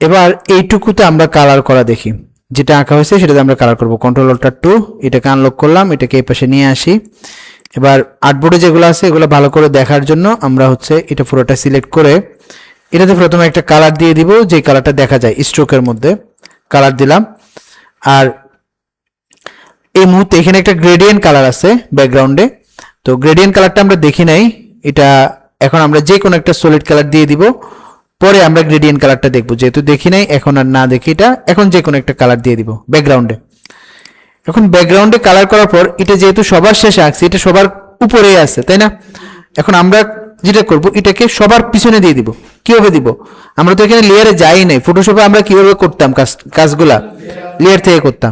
এবার এইটুকুতে আমরা কালার করা দেখি, যেটা আঁকা হয়েছে সেটাতে আমরা কালার করব, কন্ট্রোল অল্টার 2, এটাকে আনলক করলাম, এটাকে এই পাশে নিয়ে আসি। এবার আর্টবোর্ডে যেগুলো আছে এগুলো ভালো করে দেখার জন্য আমরা হচ্ছে এটা পুরোটা সিলেক্ট করে এটাতে প্রথমে একটা কালার দিয়ে দিব, যে কালারটা দেখা যায় স্ট্রোকের মধ্যে, কালার দিলাম। আর এই মুহূর্তে এখানে একটা গ্রেডিয়েন্ট কালার আছে ব্যাকগ্রাউন্ডে, তো গ্রেডিয়েন্ট কালারটা আমরা দেখি নাই, এটা এখন আমরা যে কোনো একটা সলিড কালার দিয়ে দিব, পরে আমরা গ্রেডিয়েন্ট কালারটা দেখবো, যেহেতু দেখি নাই এখন আর না দেখি এটা, এখন যে কোনো একটা কালার দিয়ে দিব ব্যাকগ্রাউন্ডে। এখন ব্যাকগ্রাউন্ডে কালার করার পর এটা যেহেতু সবার শেষে আঁকছি, এটা সবার উপরেই আছে তাই না, এখন আমরা যেটা করব এটাকে সবার পিছনে দিয়ে দিব। কিভাবে দিব, আমরা তো এখানে লেয়ারে যাই নাই, ফটোশপে আমরা কিভাবে করতাম কাজগুলা, লেয়ার থেকে করতাম।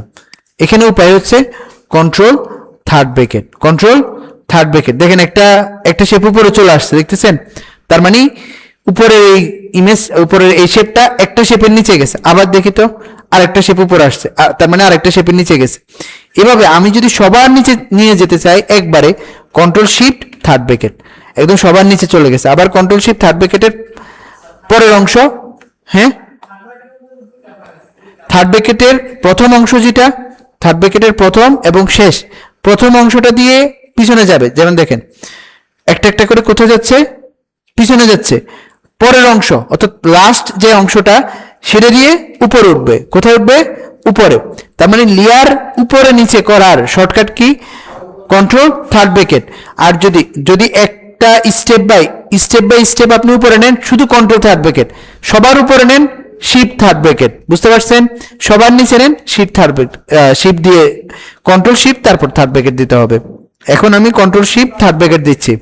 এখানে উপায় হচ্ছে control third bracket, control third bracket, দেখেন একটা শেপ উপরে চলে আসছে, দেখতেছেন? তার মানে উপরের এই ইমেজ, উপরের এই শেপটা একটা শেপের নিচে গেছে, আবার দেখি তো আরেকটা শেপ উপরে আসছে, তার মানে আরেকটা শেপের নিচে গেছে। এভাবে আমি যদি সবার নিচে নিয়ে যেতে চাই একবারে, কন্ট্রোল শিফট থার্ড ব্র্যাকেট, একদম সবার নিচে চলে গেছে, আবার কন্ট্রোল শিফট থার্ড ব্র্যাকেটের পরের অংশ, হ্যাঁ থার্ড ব্র্যাকেটের প্রথম অংশ যেটা, থার্ড ব্র্যাকেটের প্রথম এবং শেষ, প্রথম অংশটা দিয়ে পিছনে যাবে, যেমন দেখেন একটা একটা করে কোথায় যাচ্ছে, পিছনে যাচ্ছে, পরের অংশ অর্থাৎ লাস্ট যে অংশটা সেটা দিয়ে উপরে উঠবে, কোথায় উঠবে, উপরে। তার মানে লেয়ার উপরে নিচে করার shortcut key, control third bracket. আর যদি একটা স্টেপ বাই স্টেপ আপনি উপরে নেন, শুধু কন্ট্রোল থার্ড ব্র্যাকেট, সবার উপরে নেন শিফট থার্ড ব্র্যাকেট, বুঝতে পারছেন? সবার নিচে নেন শিফট থার্ড ব্র্যাকেট, শিফট দিয়ে কন্ট্রোল শিফট তারপর থার্ড ব্র্যাকেট দিতে হবে। এখন আমি কন্ট্রোল শিফট থার্ড ব্র্যাকেট দিচ্ছি,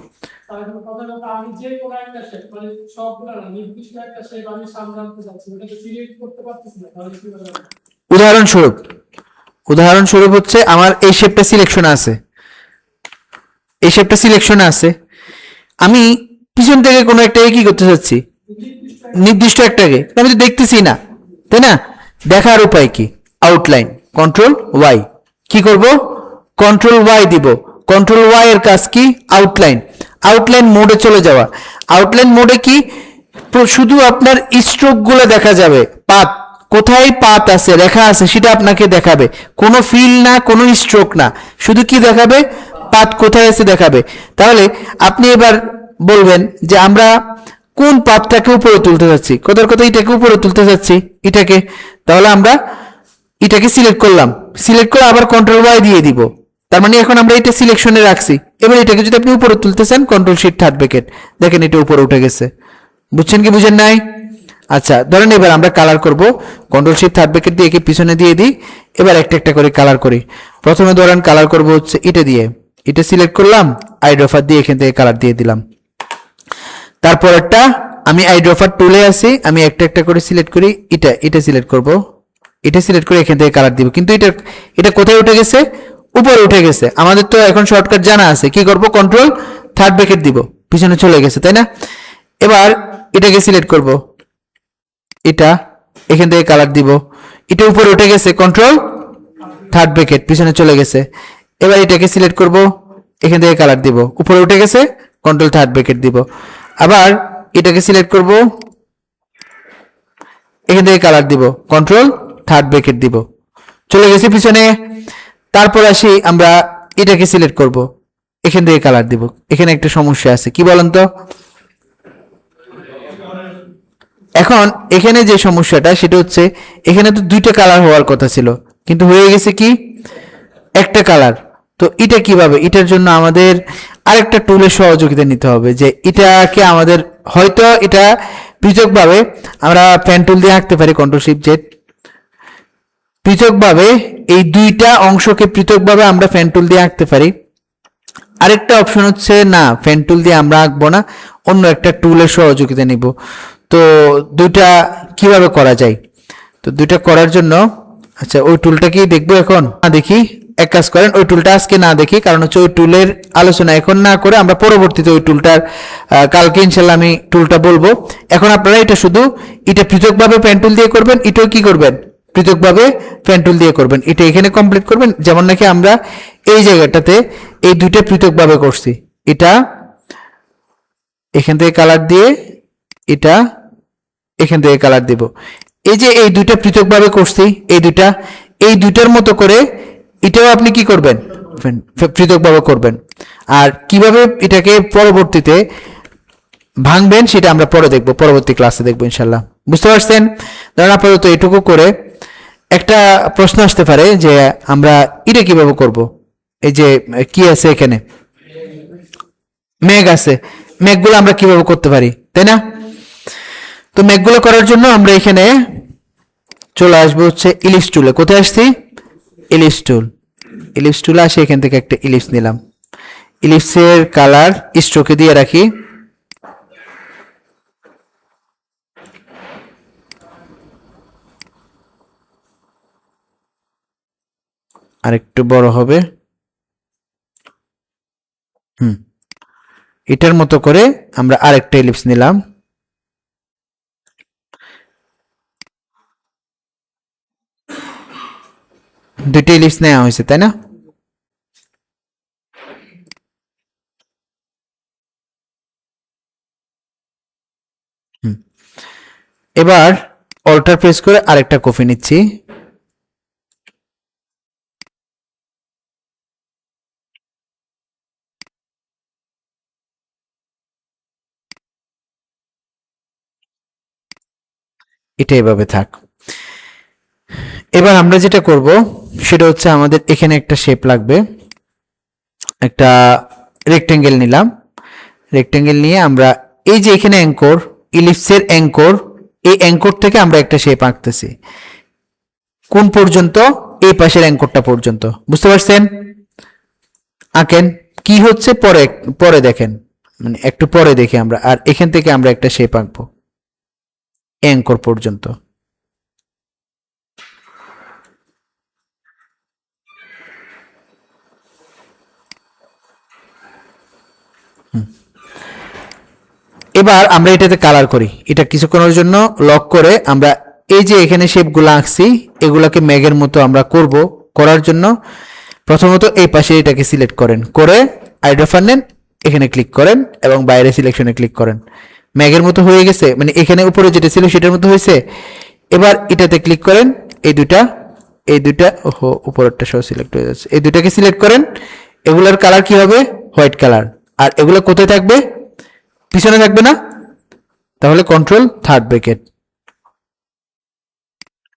যে কোনো একটা শেপ মানে সবগুলো না নির্দিষ্ট একটা শেপ আমি সামনে আনতে চাচ্ছি ওটাকে সিলেক্ট করতে পারতেছি না তাহলে কি হবে উদাহরণস্বরূপ উদাহরণস্বরূপ হচ্ছে আমার এই শেপটা সিলেকশন আছে, এই শেপটা সিলেকশন আছে, আমি পিছন থেকে কোনো একটাকে কি করতে চাচ্ছি, নির্দিষ্ট একটাকে, আমি তো দেখতেছি না, তাই না? দেখার উপায় কি? Outline, control y. কি করব? কন্ট্রোল ওয়াই দিব। কন্ট্রোল ওয়াই এর কাজ কি? আউটলাইন। আউটলাইন মোডে চলে যাওয়া। আউটলাইন মোডে কি? শুধু আপনার স্ট্রোক গুলো দেখা যাবে, পাত কোথায় পাত আছে, রেখা আছে, সেটা আপনাকে দেখাবে। কোনো ফিল না, কোনো স্ট্রোক না, শুধু কি দেখাবে? পাত কোথায় আছে দেখাবে। তাহলে আপনি এবার বলবেন যে আমরা কোন পাতটাকে উপরে তুলতে যাচ্ছি, কথার কথা এটাকে উপরে তুলতে যাচ্ছি, এটাকে। তাহলে আমরা এটাকে সিলেক্ট করলাম, সিলেক্ট করে আবার কন্ট্রোল ওয়াই দিয়ে দিব। তার মানে এখন আমরা এটা সিলেকশনে রাখছি। এবার এটাকে যদি আপনি উপরে তুলতে চান, কন্ট্রোল শিফট থার্ড ব্র্যাকেট, দেখেন এটা উপরে উঠে গেছে। বুঝছেন কি বুঝেন নাই? আচ্ছা, ধরেন এবার আমরা কালার করব, কন্ট্রোল শিফট থার্ড ব্র্যাকেট দিয়ে একে পিছনে দিয়ে দিই। এবার একটা একটা করে কালার করি। প্রথমে ধরেন কালার করব হচ্ছে এটা দিয়ে, এটা সিলেক্ট করলাম, আইড্রপার দিয়ে এখান থেকে কালার দিয়ে দিলাম। তারপরটা আমি আইড্রপার টুলে আছি, আমি একটা একটা করে সিলেক্ট করি, এটা সিলেক্ট করব, এটা সিলেক্ট করে এখান থেকে কালার দিব। কিন্তু এটা কোথায় উঠে গেছে? উপরে উঠে গেছে। আমাদের তো এখন শর্টকাট জানা আছে, কি করব? কন্ট্রোল থার্ড ব্র্যাকেট দিব, পিছনে চলে গেছে, তাই না? এবার এটাকে সিলেক্ট করব, এটা এখান থেকে কালার দিব, এটা উপরে উঠে গেছে, কন্ট্রোল থার্ড ব্র্যাকেট, পিছনে চলে গেছে। এবার এটাকে সিলেক্ট করব, এখান থেকে কালার দিব, উপরে উঠে গেছে, কন্ট্রোল থার্ড ব্র্যাকেট দিব। আবার এটাকে সিলেক্ট করব, এখান থেকে কালার দিব, কন্ট্রোল থার্ড ব্র্যাকেট দিব, চলে গেছে পিছনে। তারপর আসি আমরা এটাকে সিলেক্ট করব, এখান থেকে কালার দিব। এখানে একটা সমস্যা আছে, কি বলেন তো? এখন এখানে যে সমস্যাটা সেটা হচ্ছে, এখানে তো দুইটা কালার হওয়ার কথা ছিল, কিন্তু হয়ে গেছে কি? একটা কালার। তো এটা কিভাবে? এটার জন্য আমাদের আরেকটা টুলের সহযোগিতা নিতে হবে, যে এটাকে আমাদের হয়তো এটা পৃথকভাবে আমরা পেন টুল দিয়ে আঁকতে পারি, কন্ট্রোল শিফট জেড, পৃথকভাবে এই দুইটা অংশকে পৃথকভাবে আমরা পেন টুল দিয়ে আঁকতে পারি। আরেকটা অপশন হচ্ছে না, পেন টুল দিয়ে আমরা আঁকবো না, অন্য একটা টুলের সহযোগিতা নিব। তো দুইটা কিভাবে করা যায়? তো দুইটা করার জন্য, আচ্ছা ওই টুলটা কি দেখবো এখন? না দেখি, এক কাজ করেন, ওই টুলটা আজকে না দেখি, কারণ হচ্ছে ওই টুলের আলোচনা এখন না করে আমরা পরবর্তীতে ওই টুলটার কালকে ইনশাল্লাহ আমি টুলটা বলবো। এখন আপনারা এটা শুধু এটা পৃথকভাবে পেন টুল দিয়ে করবেন, এটাও কি করবেন? পৃথকভাবে পেন টুল দিয়ে করবেন। এটা এখানে কমপ্লিট করবেন, যেমন নাকি আমরা এই জায়গাটাতে এই দুইটা পৃথকভাবে করছি। এটা এখান থেকে কালার দিয়ে, এটা এখান থেকে কালার দিব। এই যে এই দুইটা পৃথকভাবে করছি, এই দুইটার মতো করে এটাও আপনি কি করবেন? পৃথকভাবে করবেন। আর কিভাবে এটাকে পরবর্তীতে ভাঙবেন সেটা আমরা পরে দেখব, পরবর্তী ক্লাসে দেখবো ইনশাল্লাহ। বুঝতে পারছেন? ধরেন আপাতত এটুকু করে একটা প্রশ্ন আসতে পারে যে আমরা এটা কিভাবে করব? এই যে কি আছে এখানে, মেঘ আছে, মেঘগুলো আমরা কিভাবে করতে পারি, তাই না? তো মেঘগুলো করার জন্য আমরা এখানে চলে আসবো হচ্ছে ইলিপস টুলে। কোথায় আসছি? ইলিপস টুল। ইলিপস টুলে আসে, এখান থেকে একটা ইলিপস নিলাম। ইলিপসের কালার স্ট্রোকে দিয়ে রাখি, আরেকটু বড় হবে। এটার মতো করে আমরা আরেকটা ইলিপস নিলাম। দুইটা ইলিপস নেওয়া হয়েছে, তাই না? এবার অল্টার প্রেস করে আরেকটা কপি নিচ্ছি। এটা এভাবে থাক। এবার আমরা যেটা করব সেটা হচ্ছে, আমাদের এখানে একটা শেপ লাগবে। একটা রেক্টেঙ্গেল নিলাম। রেক্টেঙ্গেল নিয়ে আমরা এই যে এখানে অ্যাঙ্কর, ইলিপসের অ্যাঙ্কর, এই অ্যাঙ্কর থেকে আমরা একটা শেপ আঁকতেছি। কোন পর্যন্ত? এই পাশের অ্যাঙ্করটা পর্যন্ত। বুঝতে পারছেন? আঁকেন। কি হচ্ছে পরে পরে দেখেন, মানে একটু পরে দেখি আমরা। আর এখান থেকে আমরা একটা শেপ আঁকবো অ্যাঙ্কর পর্যন্ত। এবার আমরা এটাতে কালার করি। এটা কিছুক্ষণের জন্য লক করে আমরা এই যে এখানে শেপগুলো আঁকছি এগুলাকে মেঘের মতো আমরা করব। করার জন্য প্রথমত এই পাশে এটাকে সিলেক্ট করেন, করে আইড্রোফার নেন, এখানে ক্লিক করেন এবং বাইরে সিলেকশনে ক্লিক করেন। মেঘের মতো হয়ে গেছে, মানে এখানে উপরে যেটা ছিল সেটার মতো হয়েছে। এবার এটাতে ক্লিক করেন, এই দুইটা ওহো উপরেরটা সহ সিলেক্ট হয়ে যাচ্ছে। এই দুইটাকে সিলেক্ট করেন, এগুলার কালার কি হবে? White colour. আর এগুলো কোথায় থাকবে? পিছনে থাকবে না? তাহলে কন্ট্রোল থার্ড ব্র্যাকেট।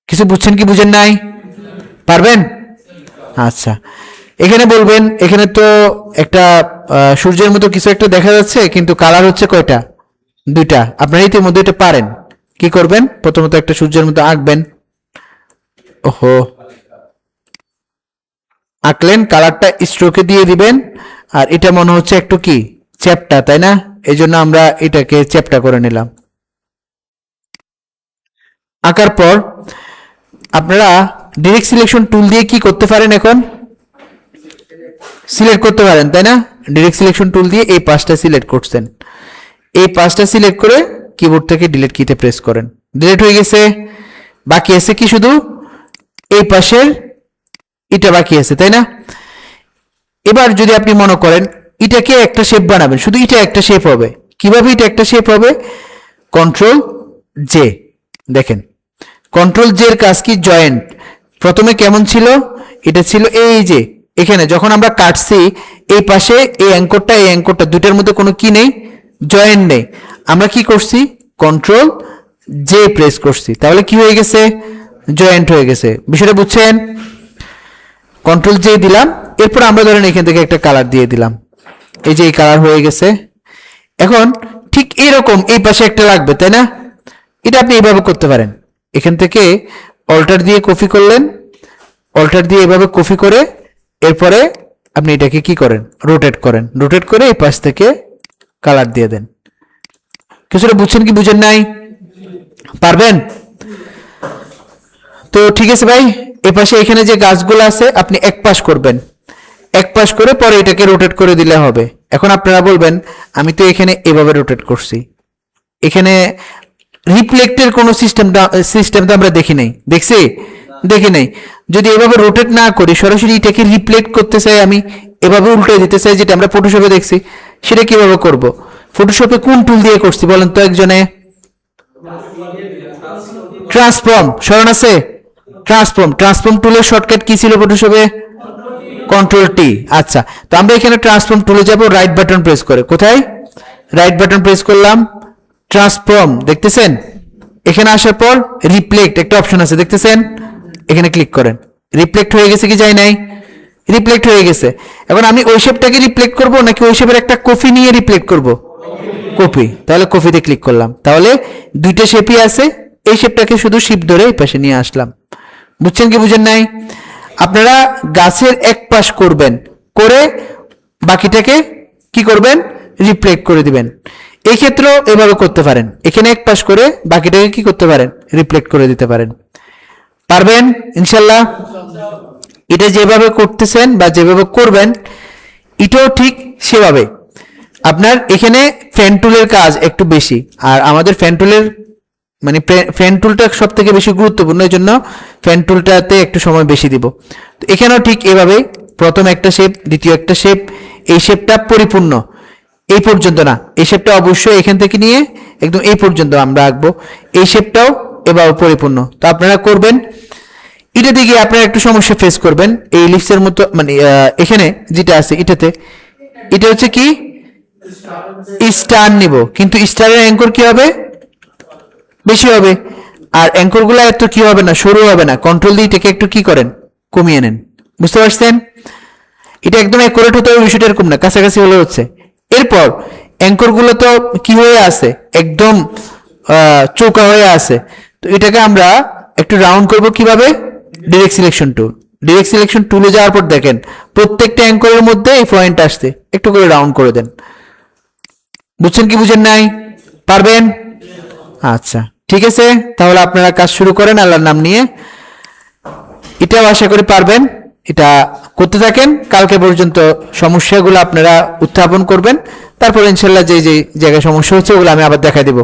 কিছু বুঝছেন কি বুঝেন নাই? পারবেন? আচ্ছা, এখানে বলবেন এখানে তো একটা সূর্যের মতো কিছু একটা দেখা যাচ্ছে, কিন্তু কালার হচ্ছে কয়টা? দুইটা। আপনারা ইতিমধ্যে এটা পারেন। কি করবেন? প্রথমত একটা সূর্যের মতো আঁকবেন। ওহো, আঁকলেন, কালারটা স্ট্রোকে দিয়ে দিবেন। আর এটা মনে হচ্ছে একটু কি চ্যাপ্টা, তাই না? এই জন্য আমরা এটাকে চ্যাপ্টা করে নিলাম। আঁকার পর আপনারা ডিরেক্ট সিলেকশন টুল দিয়ে কি করতে পারেন? এখন সিলেক্ট করতে পারেন, তাই না? ডিরেক্ট সিলেকশন টুল দিয়ে এই পাঁচটা সিলেক্ট করছেন। এই পাঁচটা সিলেক্ট করে কিবোর্ড থেকে ডিলিট কিতে প্রেস করেন। ডিলিট হয়ে গেছে। বাকি আছে কি? শুধু এই পাশের এটা বাকি আছে, তাই না? এবার যদি আপনি মনে করেন এটাকে একটা শেপ বানাবেন, শুধু এটা একটা শেপ হবে। কিভাবে এটা একটা শেপ হবে? Control J. দেখেন কন্ট্রোল জে এর কাজ কি? জয়েন্ট। প্রথমে কেমন ছিল? এটা ছিল এই যে এখানে যখন আমরা কাটছি এই পাশে এই অ্যাঙ্করটা দুটার মধ্যে কোনো কি নেই, জয়েন্ট নেই। আমরা কি করছি? কন্ট্রোল জে প্রেস করছি, তাহলে কি হয়ে গেছে? জয়েন্ট হয়ে গেছে। বিষয়টা বুঝছেন? কন্ট্রোল জে দিলাম, এরপর আমরা ধরেন এখান থেকে একটা কালার দিয়ে দিলাম, এই যে এই কালার হয়ে গেছে। এখন ঠিক এরকম এই পাশে একটা লাগবে, তাই না? এটা আপনি এইভাবে করতে পারেন। এখান থেকে অল্টার দিয়ে কপি করলেন, অল্টার দিয়ে এভাবে কপি করে এরপরে আপনি এটাকে কি করেন? রোটেট করেন। রোটেট করে এই পাশ থেকে কালার দিয়ে দেন। কিছুটা বুঝছেন কি বুঝেন নাই? পারবেন তো? ঠিক আছে ভাই, এ পাশে এখানে যে গাছগুলো আছে আপনি এক পাশ করবেন, এক পাশ করে পরে এটাকে রোটেট করে দিলে হবে। এখন আপনারা বলবেন আমি তো এখানে এভাবে রোটেট করছি, এখানে রিফ্লেক্টের কোনো সিস্টেম তো আমরা দেখি নাই। দেখছি? দেখি নাই। যদি এভাবে রোটেট না করি, সরাসরি এটাকে রিফ্লেক্ট করতে চাই, আমি এভাবে উল্টে দিতে চাই, যেটা আমরা ফটোশপে দেখছি, সেটা কিভাবে করব? ফটোশপে কোন টুল দিয়ে করছি বলেন তো একজনে? ট্রান্সফর্ম। স্মরণ আছে? ট্রান্সফর্ম টুলের শর্টকাট কি ছিল ফটোশপে? Control T. আচ্ছা, তো আমরা এখানে ট্রান্সফর্ম টুলে যাব রাইট বাটন প্রেস করে। কোথায়? রাইট বাটন প্রেস করলাম, ট্রান্সফর্ম দেখতেছেন? এখানে আসার পর রিফ্লেক্ট একটা অপশন আছে দেখতেছেন? এখানে ক্লিক করেন। রিফ্লেক্ট হয়ে গেছে কি যায় নাই? রিফ্লেক্ট হয়ে গেছে। এখন আমি ওই শেপটাকে রিফ্লেক্ট করব নাকি ওই শেপের একটা কপি নিয়ে রিফ্লেক্ট করব? কপি। তাহলে কপিতে ক্লিক করলাম, তাহলে দুইটা শেপই আছে। এই শেপটাকে শুধু শিপ ধরে এই পাশে নিয়ে আসলাম। বুঝছেন কি বুঝেন নাই? আপনারা গাছের এক পাশ করবেন, করে বাকিটাকে কি করবেন? রিফ্লেক্ট করে দিবেন। এই ক্ষেত্রেও এভাবে করতে পারেন, এখানে এক পাশ করে বাকিটাকে কি করতে পারেন? রিফ্লেক্ট করে দিতে পারেন। পারবেন ইনশাল্লাহ? এটা যেভাবে করতেছেন বা যেভাবে করবেন এটাও ঠিক সেভাবে। আপনার এখানে ফ্যান টুলের কাজ একটু বেশি, আর আমাদের ফ্যান টুলের মানে ফ্যান টুলটা সব থেকে বেশি গুরুত্বপূর্ণ, এই জন্য ফ্যান টুলটাতে একটু সময় বেশি দিব। তো এখানেও ঠিক এভাবে প্রথম একটা শেপ, দ্বিতীয় একটা শেপ, এই শেপটা পরিপূর্ণ এই পর্যন্ত না, এই শেপটা অবশ্যই এখান থেকে নিয়ে একদম এই পর্যন্ত আমরা আঁকবো। এই শেপটাও এভাবে পরিপূর্ণ। তো আপনারা করবেন। এটা দিকে আপনারা একটু সমস্যা ফেস করবেন, এই লিপসের মতো মানে এখানে যেটা আছে এটাতে, এটা হচ্ছে কি স্টার নিব, কিন্তু স্টারের অ্যাঙ্কর কি হবে? বেশি হবে। আর অ্যাঙ্কর গুলো এত কি হবে না, সরু হবে না। কন্ট্রোল দিয়ে এটাকে একটু কি করেন? কমিয়ে নেন। বুঝতে পারছেন? এটা একদম অ্যাকুরেট হতে হবে, বিষয়টা এরকম না, কাছাকাছি হলে হচ্ছে। এরপর অ্যাঙ্কর গুলো তো কি হয়ে আছে? একদম চৌকা হয়ে আছে। তো এটাকে আমরা একটু রাউন্ড করব কিভাবে? Direct selection tool. Direct selection টুলে যাওয়ার পর দেখেন প্রত্যেকটা অ্যাঙ্করের মধ্যে এই পয়েন্ট আসছে, একটু করে রাউন্ড করে দেন। বুঝছেন কি বুঝেন নাই? পারবেন? আচ্ছা ঠিক আছে, তাহলে আপনারা কাজ শুরু করেন আল্লাহর নাম নিয়ে। এটাও আশা করি পারবেন। এটা করতে থাকেন, কালকে পর্যন্ত সমস্যাগুলো আপনারা উত্থাপন করবেন, তারপর ইনশাল্লাহ যে যে জায়গায় সমস্যা হচ্ছে ওগুলো আমি আবার দেখা দিব।